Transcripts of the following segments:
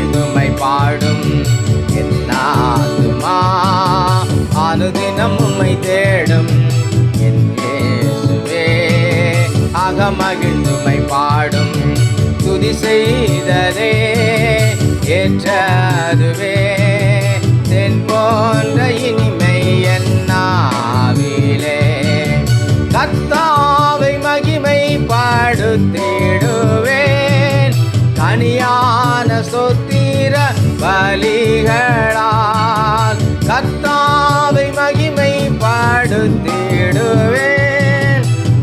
மகிழ்ந்துமை பாடும். என்னாதுமா அனுதினம் உம்மை தேடும். என் இயேசுவே அகமகிழ்ந்துமை பாடும். துதி செய்ததே ஏற்றதுவே தென் போன்ற இனிமை என்னாவிலே. கர்த்தாவை மகிமை பாடுத்திடுவேன் கனியான சொத்திர பலிகளால். கர்த்தாவை மகிமை பாடுத்திடுவேன்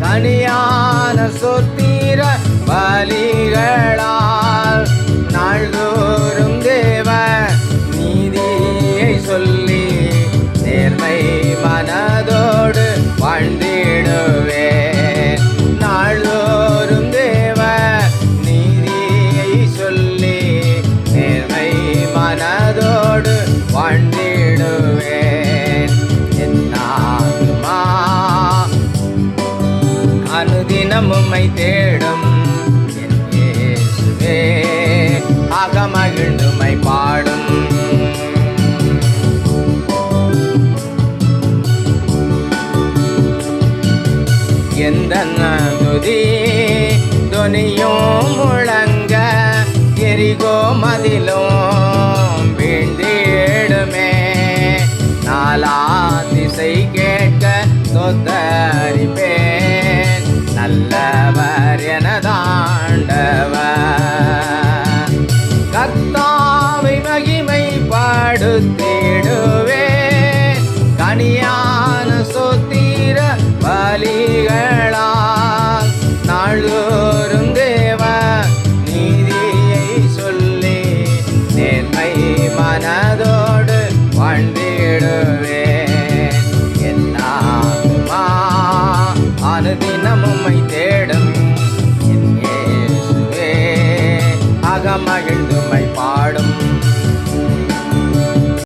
கனியான சொத்திர பலிகளால். நாள்தோறும் தேவ நீதியை சொல்லி நேர்மை மனதோடு வாழ்ந்திடுவேன். நாள்தோறும் தேவ நீதியை சொல்லி நேர்மை மனதோடு வாழ்ந்திடுவேன். என்னாகுமா அனுதினம் உம்மை தேடும். என் இயேசுவே அகமகிழ்ந்துமை பாடும். எந்த துதி துணியும் முழங்க எரிகோ மதிலும் வீழ்ந்திடுமே. நாலா திசை கேட்க தொத்தரிப்பேன் நல்லவர் எனதாண்டவர். கர்த்தாவை மகிமை பாடுத்திடுவேன் கனியான சொத்திர பலிகளால். நாள்தோறும் தேவ நீதியை சொல்லி நேர்மை மனதோடு வாழ்ந்திடுவேன். என்னாகுமா அனுதினம் உம்மை தேடும்.